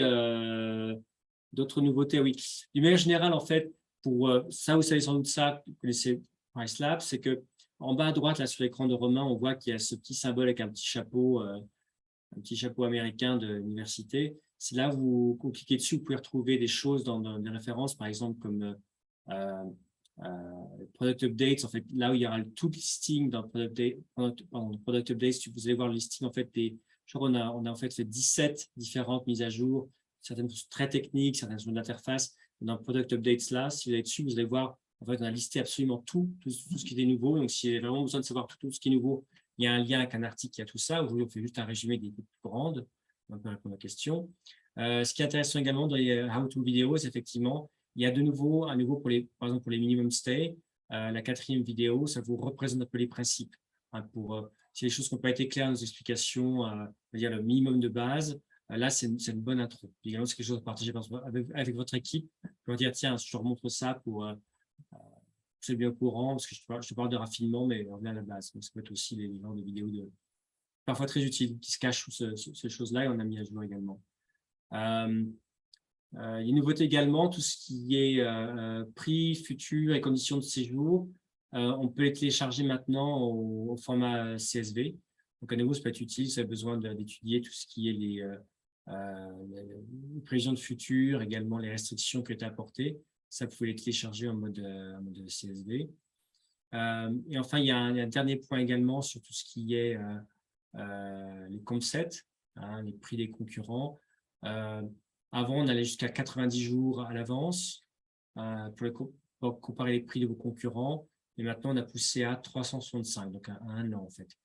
oui. D'une manière générale, en fait, pour ça, vous savez sans doute ça, vous connaissez PriceLab, c'est que en bas à droite, là, sur l'écran de Romain, on voit qu'il y a ce petit symbole avec un petit chapeau américain de l'université. C'est là où vous cliquez dessus, vous pouvez retrouver des choses dans des références, par exemple, comme euh, Product Updates, en fait, là où il y aura tout listing dans Product Updates, vous allez voir le listing, en fait, je crois on a en fait 17 différentes mises à jour, certaines sont très techniques, certaines sont d'interface. Dans Product Updates, là, si vous allez dessus, vous allez voir, en fait, on a listé absolument tout ce qui est nouveau. Donc, si vous avez vraiment besoin de savoir tout ce qui est nouveau, il y a un lien avec un article qui a tout ça. Aujourd'hui, on fait juste un résumé des plus grandes. On peut répondre aux questions. Ce qui est intéressant également dans les how-to vidéos, effectivement, il y a de nouveau, par exemple, pour les minimum stay, la 4e vidéo, ça vous représente un peu les principes. Hein, si les choses n'ont pas été claires dans nos explications, dire le minimum de base, là, c'est une bonne intro. Également, c'est quelque chose à partager avec votre équipe. Pour dire, tiens, je te remontre ça pour c'est bien au courant, parce que je te parle de raffinement, mais on revient à la base. Donc, ça peut être aussi les genres de vidéos parfois très utiles qui se cachent sous ces choses-là et on a mis à jour également. Il y a une nouveauté également, tout ce qui est prix, futur et conditions de séjour. On peut les télécharger maintenant au format CSV. Donc, à nouveau, ça peut être utile si vous avez besoin d'étudier tout ce qui est les prévisions de futur, également les restrictions qui ont été apportées. Ça, vous pouvez les télécharger en mode CSV. Et enfin, il y a un dernier point également sur tout ce qui est les comp sets, les prix des concurrents. Avant, on allait jusqu'à 90 jours à l'avance pour comparer les prix de vos concurrents. Et maintenant, on a poussé à 365, donc à 1 an en fait.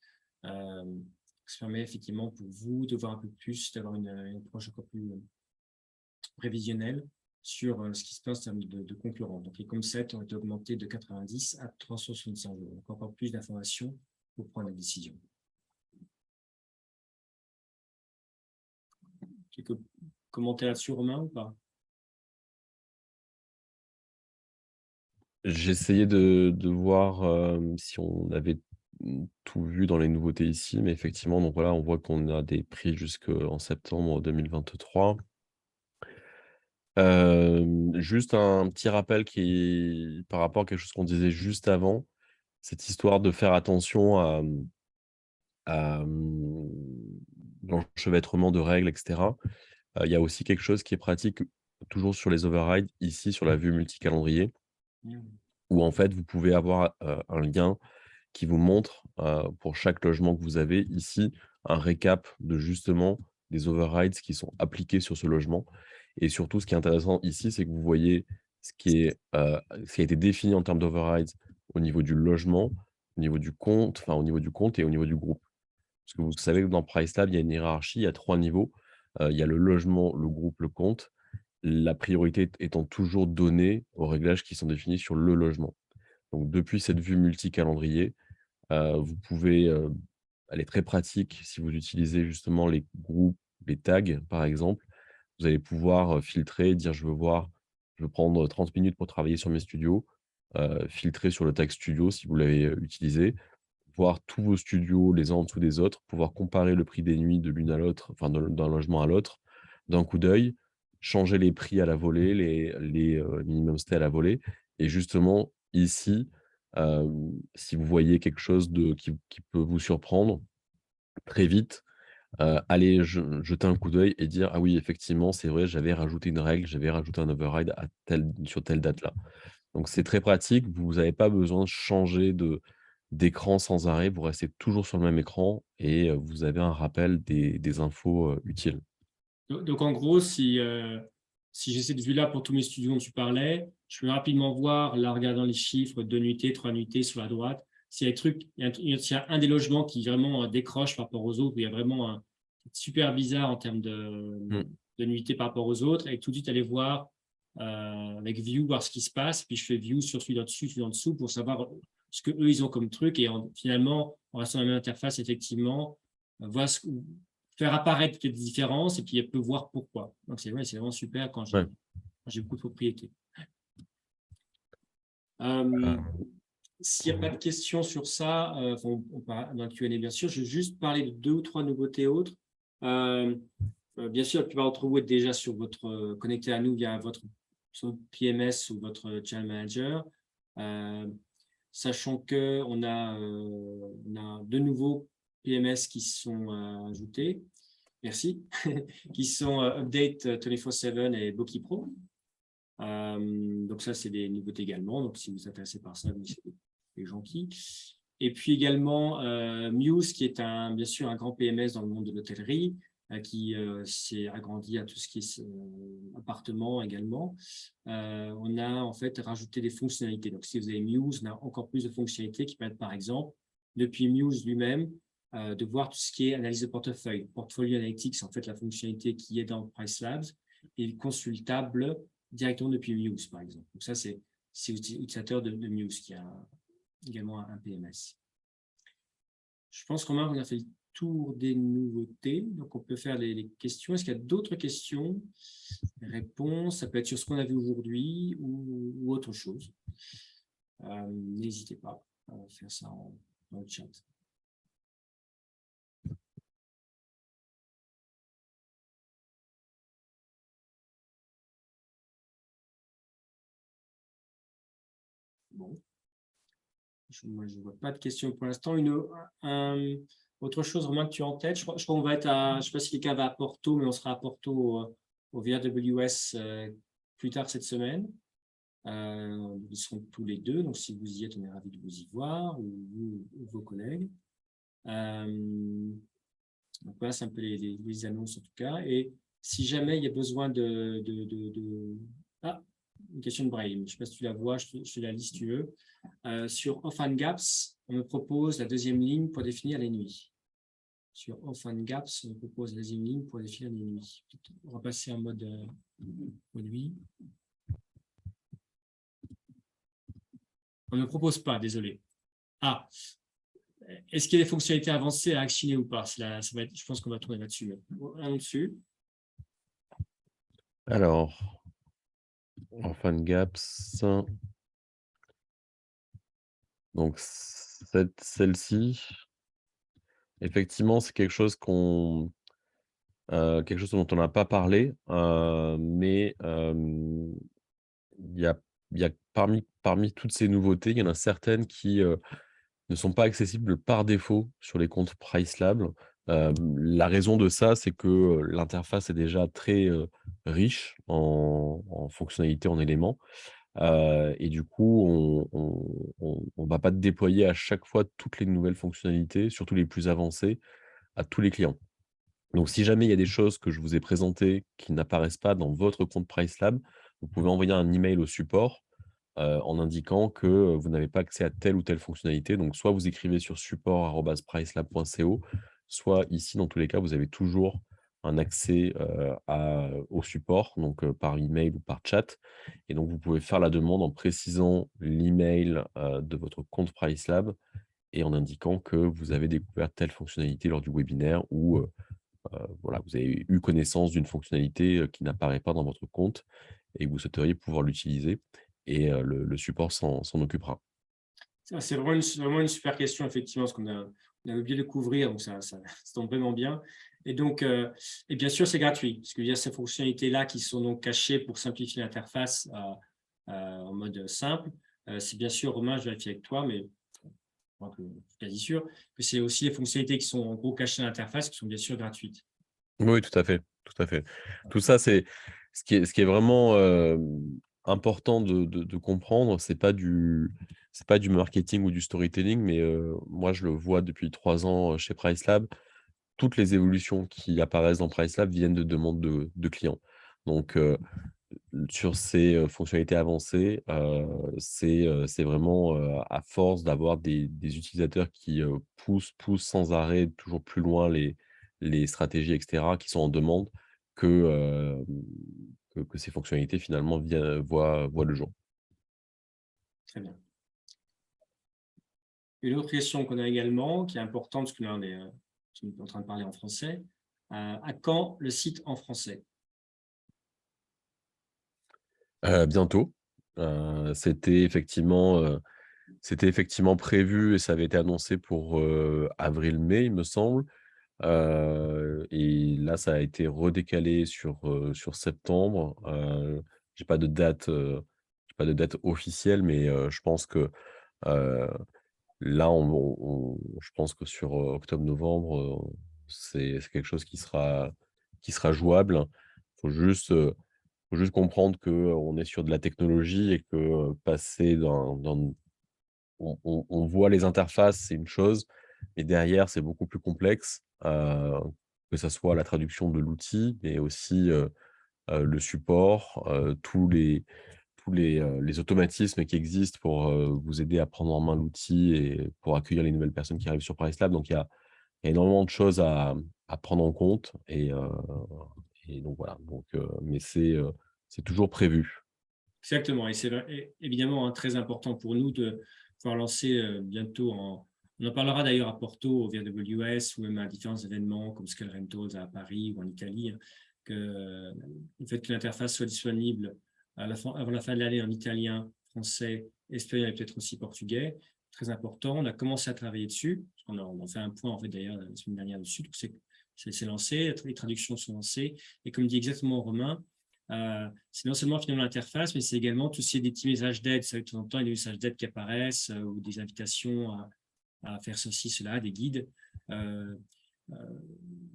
Ça permet effectivement pour vous de voir un peu plus, d'avoir une approche encore plus prévisionnelle sur ce qui se passe en termes de concurrents. Donc, les concepts ont été augmentés de 90 à 365 jours. Donc, encore plus d'informations pour prendre la décision. Quelques commentaires là-dessus, Romain, ou pas? J'essayais de voir si on avait tout vu dans les nouveautés ici, mais effectivement, donc voilà, on voit qu'on a des prix jusqu'en septembre 2023. Juste un petit rappel par rapport à quelque chose qu'on disait juste avant, cette histoire de faire attention à l'enchevêtrement de règles et cetera. Il y a aussi quelque chose qui est pratique toujours sur les overrides, ici sur la vue multi-calendrier, où en fait vous pouvez avoir, un lien qui vous montre, pour chaque logement que vous avez ici, un récap de justement des overrides qui sont appliqués sur ce logement. Et surtout, ce qui est intéressant ici, c'est que vous voyez ce qui a été défini en termes d'overrides au niveau du logement, au niveau du compte, enfin au niveau du compte et au niveau du groupe. Parce que vous savez que dans PriceLab, il y a une hiérarchie, il y a 3 niveaux. Il y a le logement, le groupe, le compte. La priorité étant toujours donnée aux réglages qui sont définis sur le logement. Donc depuis cette vue multi-calendrier, vous pouvez, elle est très pratique si vous utilisez justement les groupes, les tags par exemple. Vous allez pouvoir, filtrer, dire: je veux prendre 30 minutes pour travailler sur mes studios», filtrer sur le tag studio si vous l'avez, utilisé, voir tous vos studios les uns en dessous des autres, pouvoir comparer le prix des nuits de l'une à l'autre, enfin d'un logement à l'autre, d'un coup d'œil, changer les prix à la volée, les minimum stay à la volée et justement ici, si vous voyez quelque chose qui peut vous surprendre, très vite, allez jeter un coup d'œil et dire: «Ah oui, effectivement, c'est vrai, j'avais rajouté une règle, j'avais rajouté un override sur telle date-là». Donc c'est très pratique, vous n'avez pas besoin de changer d'écran sans arrêt, vous restez toujours sur le même écran et vous avez un rappel des infos, utiles. Donc, en gros, si j'ai cette vue-là pour tous mes studios dont tu parlais, je peux rapidement voir, là, en regardant les chiffres, 2 nuitées, 3 nuitées sur la droite, s'il y a des trucs, s'il y a un des logements qui vraiment décroche par rapport aux autres, où il y a vraiment un super bizarre en termes Mmh, de nuitées par rapport aux autres, et tout de suite aller voir avec View, voir ce qui se passe, puis je fais View sur celui d'en-dessus, celui d'en-dessous, pour savoir ce que eux ils ont comme truc, et finalement, en restant dans la même interface, effectivement, voir faire apparaître des différences et puis elle peut voir pourquoi. Donc, c'est vraiment super quand ouais. j'ai beaucoup de propriétés. Euh, S'il n'y a pas de questions sur ça, on parle dans le Q&A bien sûr. Je vais juste parler de 2 ou 3 nouveautés autres. Bien sûr, la plupart d'entre vous êtes déjà connectés à nous via votre PMS ou votre Channel Manager. Sachant qu'on a 2 nouveaux PMS qui sont ajoutés. Merci. Qui sont Update 24/7 et Boki Pro. Donc ça, c'est des nouveautés également. Donc si vous êtes intéressé par ça, c'est gentil. Et puis également Muse, qui est bien sûr un grand PMS dans le monde de l'hôtellerie, qui s'est agrandi à tout ce qui est appartement également. On a en fait rajouté des fonctionnalités. Donc si vous avez Muse, on a encore plus de fonctionnalités qui permettent par exemple, depuis Muse lui-même, de voir tout ce qui est analyse de portefeuille. Portfolio Analytics, en fait, la fonctionnalité qui est dans PriceLabs est consultable directement depuis Muse, par exemple. Donc ça, c'est l'utilisateur de Muse qui a également un PMS. Je pense qu'on a fait le tour des nouveautés. Donc, on peut faire les questions. Est-ce qu'il y a d'autres questions? Réponses, ça peut être sur ce qu'on a vu aujourd'hui ou autre chose. N'hésitez pas à faire ça dans le chat. Bon. Moi, je ne vois pas de questions pour l'instant. Autre chose, Romain, que tu as en tête? Je crois qu'on va être je ne sais pas si quelqu'un va à Porto, mais on sera à Porto au VRWS plus tard cette semaine. Ils seront tous les deux, donc si vous y êtes, on est ravis de vous y voir, ou vos collègues. Donc voilà, c'est un peu les annonces en tout cas. Et si jamais il y a besoin Ah, une question de Brahim. Je ne sais pas si tu la vois, je te la lis si tu veux. Sur Off and Gaps, on me propose la deuxième ligne pour définir les nuits. Sur Off and Gaps, on me propose la deuxième ligne pour définir les nuits. On va passer en mode nuit. On ne propose pas, désolé. Ah, est-ce qu'il y a des fonctionnalités avancées à actionner ou pas? Je pense qu'on va tourner là-dessus. Un dessus. Alors, Orphan Gaps. Donc, celle-ci, effectivement, c'est quelque chose quelque chose dont on n'a pas parlé, mais il y a, il y a parmi toutes ces nouveautés, il y en a certaines qui ne sont pas accessibles par défaut sur les comptes PriceLab. La raison de ça, c'est que l'interface est déjà très riche en fonctionnalités, en éléments. Et du coup, on va pas déployer à chaque fois toutes les nouvelles fonctionnalités, surtout les plus avancées, à tous les clients. Donc si jamais il y a des choses que je vous ai présentées qui n'apparaissent pas dans votre compte PriceLab, vous pouvez envoyer un email au support, en indiquant que, vous n'avez pas accès à telle ou telle fonctionnalité. Donc soit vous écrivez sur support@pricelab.co, soit ici, dans tous les cas, vous avez toujours un accès, au support, donc par email ou par chat. Et donc vous pouvez faire la demande en précisant l'email, de votre compte PriceLab et en indiquant que vous avez découvert telle fonctionnalité lors du webinaire ou, voilà, vous avez eu connaissance d'une fonctionnalité, qui n'apparaît pas dans votre compte et que vous souhaiteriez pouvoir l'utiliser et le support s'en occupera. C'est vraiment une super question, effectivement, parce on a oublié de le couvrir, donc ça tombe vraiment bien. Et donc, et bien sûr, c'est gratuit, parce qu'il y a ces fonctionnalités-là qui sont donc cachées pour simplifier l'interface en mode simple. C'est bien sûr, Romain, je vérifie avec toi, mais je suis quasi sûr que c'est aussi les fonctionnalités qui sont en gros cachées à l'interface, qui sont bien sûr gratuites. Oui, tout à fait, tout à fait. Tout ça, c'est ce qui est vraiment, important de comprendre. C'est pas du marketing ou du storytelling, mais moi, je le vois depuis 3 ans, chez PriceLab. Toutes les évolutions qui apparaissent dans PriceLab viennent de demandes de clients. Donc sur ces, fonctionnalités avancées, c'est vraiment, à force d'avoir des utilisateurs qui, poussent sans arrêt toujours plus loin les stratégies et cetera, qui sont en demande que, que ces fonctionnalités finalement voient le jour. Très bien. Une autre question qu'on a également, qui est importante, parce que là, on est en train de parler en français. À quand le site en français? Bientôt, c'était effectivement prévu et ça avait été annoncé pour, avril-mai, il me semble. Et là, ça a été redécalé sur septembre. J'ai pas de date officielle, mais je pense que, heu, là, je pense que sur, octobre-novembre, c'est quelque chose qui sera jouable. Faut juste, heu, faut juste comprendre qu'on est sur de la technologie et que, passer dans on voit les interfaces, c'est une chose, mais derrière, c'est beaucoup plus complexe, que ça soit la traduction de l'outil, mais aussi, le support, les automatismes qui existent pour, vous aider à prendre en main l'outil et pour accueillir les nouvelles personnes qui arrivent sur PriceLab. Donc il y a énormément de choses à prendre en compte et donc voilà, mais c'est toujours prévu. Exactement, et c'est évidemment très important pour nous de pouvoir lancer bientôt on en parlera d'ailleurs à Porto, au VRWS, ou même à différents événements comme Scale Rentals à Paris ou en Italie, hein, que le fait que l'interface soit disponible avant la fin de l'année en italien, français, espagnol et peut-être aussi portugais, très important. On a commencé à travailler dessus, on a fait un point en fait d'ailleurs la semaine dernière dessus, donc c'est lancé, les traductions sont lancées, et comme dit exactement Romain, c'est non seulement finalement l'interface, mais c'est également tout ce qui est des petits messages d'aide. Ça, de temps en temps, il y a des messages d'aide qui apparaissent ou des invitations à faire ceci, cela, des guides. euh, euh,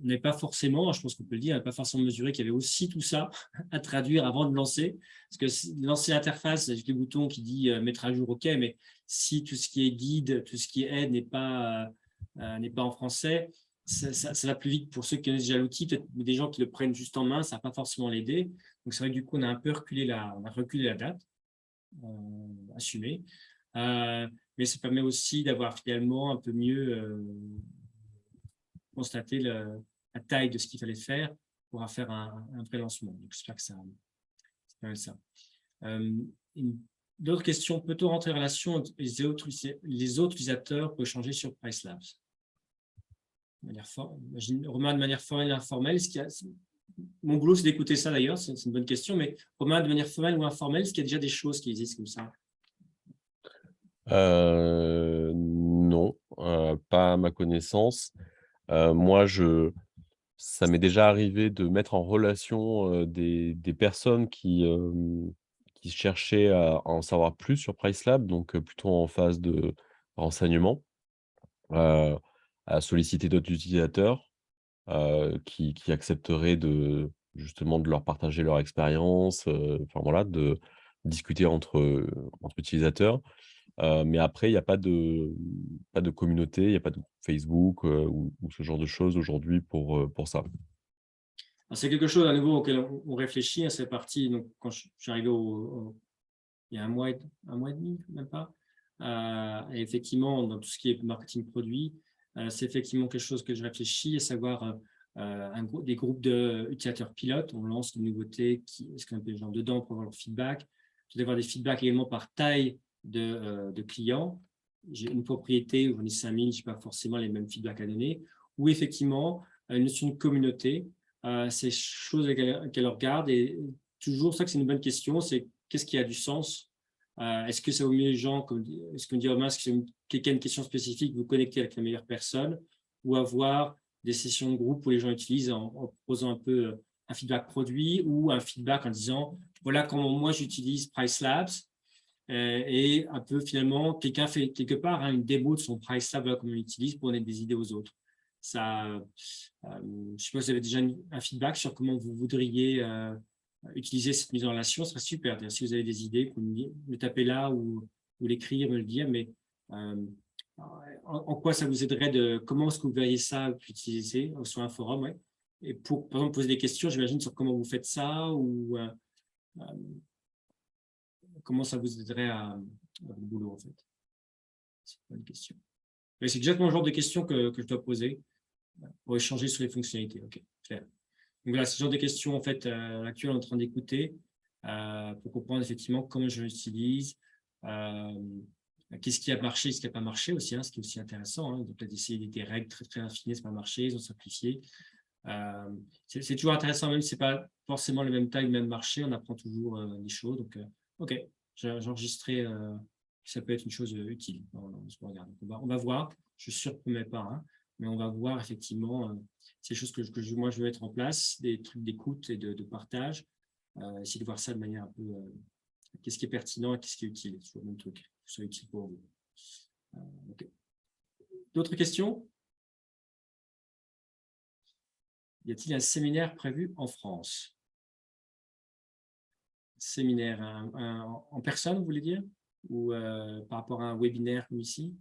on n'est pas forcément, je pense qu'on peut le dire, on n'a pas forcément mesuré qu'il y avait aussi tout ça à traduire avant de lancer. Parce que lancer l'interface avec les boutons qui dit mettre à jour, OK, mais si tout ce qui est guide, tout ce qui est aide n'est pas en français, ça va plus vite pour ceux qui connaissent déjà l'outil, peut-être des gens qui le prennent juste en main, ça ne va pas forcément l'aider. Donc c'est vrai que du coup, on a un peu reculé la date, assumé. Mais ça permet aussi d'avoir finalement un peu mieux constater la taille de ce qu'il fallait faire pour faire un vrai lancement. Donc, j'espère que ça va ça. D'autres questions, peut-on rentrer en relation avec les autres utilisateurs pour échanger sur PriceLabs? Romain, de manière formelle et informelle, mon boulot, c'est d'écouter ça d'ailleurs, c'est une bonne question, mais Romain, de manière formelle ou informelle, est-ce qu'il y a déjà des choses qui existent comme ça? Non, pas à ma connaissance. Moi, ça m'est déjà arrivé de mettre en relation des personnes qui cherchaient à en savoir plus sur PriceLab, donc plutôt en phase de renseignement, euh, à solliciter d'autres utilisateurs qui accepteraient justement de leur partager leur expérience, enfin voilà, de discuter entre utilisateurs. Mais après, il y a pas de communauté, il y a pas de Facebook, ou ce genre de choses aujourd'hui pour ça. C'est quelque chose à nouveau auquel on réfléchit, hein, c'est parti. Donc, quand je suis arrivé il y a un mois et demi, même pas. Et effectivement, dans tout ce qui est marketing produit, c'est effectivement quelque chose que je réfléchis, à savoir des groupes d'utilisateurs pilotes. On lance une nouveauté, ce qu'on appelle les gens dedans pour avoir leur feedback. Je dois avoir des feedbacks également par taille de clients. J'ai une propriété où j'en ai 5000, je n'ai pas forcément les mêmes feedbacks à donner. Ou effectivement, une notion de communauté, c'est chose qu'elle regarde. Et toujours, ça que c'est une bonne question, c'est qu'est-ce qui a du sens? Est-ce que ça vaut mieux les gens, est-ce qu'on dit Romain, est-ce que quelqu'un a une question spécifique, vous connectez avec la meilleure personne, ou avoir des sessions de groupe où les gens utilisent en proposant un peu un feedback produit ou un feedback en disant voilà comment moi j'utilise PriceLabs, et un peu finalement quelqu'un fait quelque part une démo de son PriceLab, voilà comment on l'utilise pour donner des idées aux autres. Ça, je ne sais pas si vous avez déjà un feedback sur comment vous voudriez utiliser cette mise en relation, ce serait super. Si vous avez des idées, vous me tapez là ou l'écrire, me le dire, mais en quoi ça vous aiderait comment est-ce que vous verriez ça utiliser sur un forum, ouais. Et pour, par exemple, poser des questions, j'imagine, sur comment vous faites ça ou comment ça vous aiderait à votre boulot, en fait. C'est une bonne question. Mais c'est exactement le genre de questions que je dois poser pour échanger sur les fonctionnalités. OK, clair. Donc voilà, c'est le genre de questions en fait actuelles, on est en train d'écouter pour comprendre effectivement comment je l'utilise, qu'est-ce qui a marché, ce qui n'a pas marché aussi, ce qui est aussi intéressant. Donc peut-être essayer des règles très très raffinées, ça n'a pas marché, ils ont simplifié. C'est toujours intéressant, même si ce n'est pas forcément le même taille, le même marché, on apprend toujours des choses. Donc OK, j'ai enregistré, ça peut être une chose utile. On va voir, je ne surpromets pas, mais on va voir effectivement ces choses que moi je veux mettre en place, des trucs d'écoute et de partage, essayer de voir ça de manière un peu qu'est-ce qui est pertinent et qu'est-ce qui est utile, c'est toujours le même truc, que ce soit utile pour vous. Okay. D'autres questions? Y a-t-il un séminaire prévu en France? Séminaire en personne, vous voulez dire? Ou par rapport à un webinaire comme ici?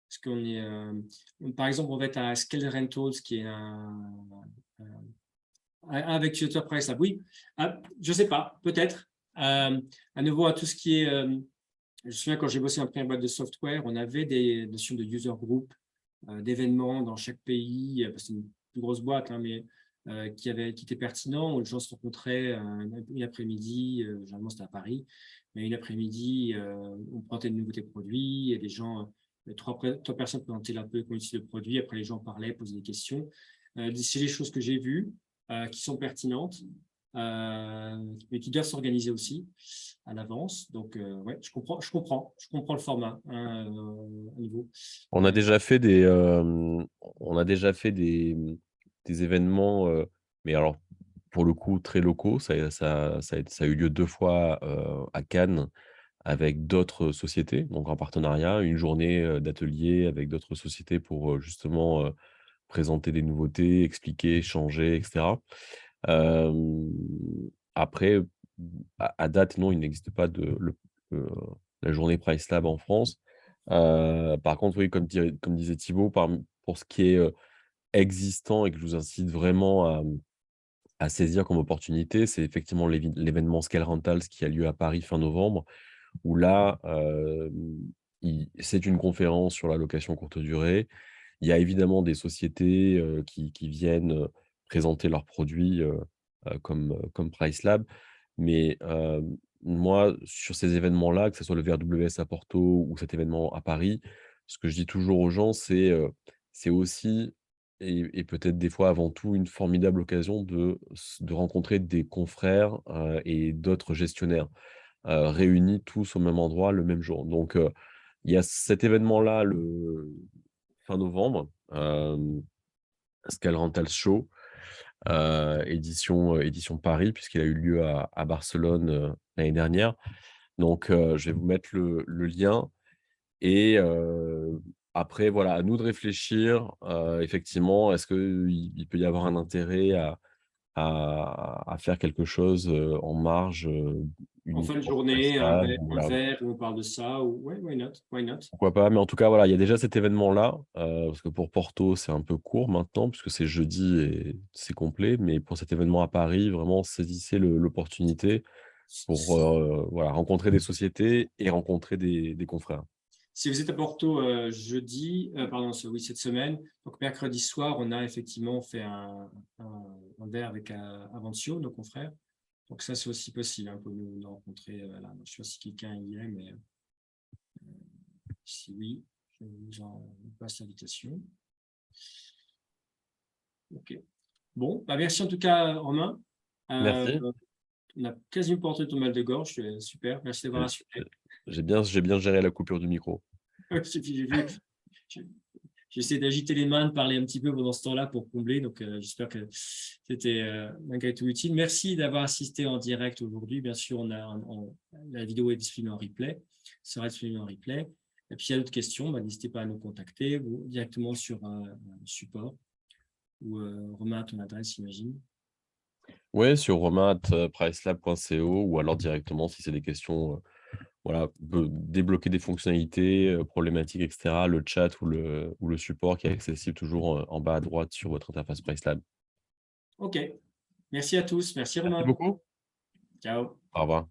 Parce qu'on est, par exemple, on va être à Scale Rentals, qui est avec utilisateur PriceLab. Oui, je ne sais pas, peut-être. À nouveau, à tout ce qui est. Je me souviens quand j'ai bossé en première boîte de software, on avait des notions de user group, d'événements dans chaque pays. C'est une plus grosse boîte, mais qui était pertinent, où les gens se rencontraient une après-midi, généralement c'était à Paris, mais une après-midi, on présentait de nouveautés produits, et des gens, trois personnes présentaient un peu comment utiliser le produit, après les gens parlaient, posaient des questions. C'est les choses que j'ai vues, qui sont pertinentes, mais qui doivent s'organiser aussi à l'avance. Donc, ouais, je comprends le format à niveau. On a déjà fait des événements, mais alors pour le coup, très locaux. Ça a eu lieu 2 fois, à Cannes avec d'autres sociétés, donc en partenariat. Une journée, d'atelier avec d'autres sociétés pour, justement, présenter des nouveautés, expliquer, échanger et cetera. Hem, Après, à date, non, il n'existe pas le la journée Price Lab en France. Par contre, oui, comme disait Thibaut, pour ce qui est, existant et que je vous incite vraiment à saisir comme opportunité, c'est effectivement l'événement Scale Rentals qui a lieu à Paris fin novembre, où là, c'est une conférence sur la location courte durée. Il y a évidemment des sociétés, qui viennent, présenter leurs produits, comme PriceLab. Mais, moi, sur ces événements-là, que ce soit le VRWS à Porto ou cet événement à Paris, ce que je dis toujours aux gens, c'est aussi et peut-être des fois avant tout, une formidable occasion de rencontrer des confrères, et d'autres gestionnaires, réunis tous au même endroit le même jour. Donc, il y a cet événement-là le fin novembre, Scale Rentals Show, édition Paris, puisqu'il a eu lieu à Barcelone, l'année dernière. Donc, je vais vous mettre le lien et après voilà, à nous de réfléchir, effectivement, est-ce qu'il peut y avoir un intérêt à faire quelque chose, en marge, En fin de uniquement pour journée, ça, un voilà. verre où on parle de ça, ou ouais, why not? Why not? Pourquoi pas? Mais en tout cas, voilà, il y a déjà cet événement-là, parce que pour Porto, c'est un peu court maintenant puisque c'est jeudi et c'est complet. Mais pour cet événement à Paris, vraiment saisissez l'opportunité pour, voilà, rencontrer des sociétés et rencontrer des confrères. Si vous êtes à Porto jeudi, pardon, oui, cette semaine, donc mercredi soir, on a effectivement fait un verre avec Avencio, nos confrères. Donc ça, c'est aussi possible, hein, pour nous rencontrer là. Je ne sais pas si quelqu'un y est, mais si oui, je vous en passe l'invitation. OK. Bon, bah merci en tout cas, Romain. Merci. On a quasiment porté ton mal de gorge, super, merci d'avoir Heu, assuré. j'ai bien géré la coupure du micro. J'ai vu, j'ai j'essaie d'agiter les mains, de parler un petit peu pendant ce temps-là pour combler, donc j'espère que c'était malgré tout utile. Merci d'avoir assisté en direct aujourd'hui. Bien sûr, la vidéo est disponible en replay, sera disponible en replay. Et puis, s'il y a d'autres questions, bah, n'hésitez pas à nous contacter ou directement sur un support ou Romain à ton adresse, j'imagine. Ouais, sur romain@pricelab.co ou alors directement si c'est des questions, voilà, débloquer des fonctionnalités, problématiques et cetera, le chat ou le support qui est accessible toujours, en bas à droite sur votre interface PriceLab. OK. Merci à tous. Merci Merci Romain. beaucoup. Ciao. Au revoir.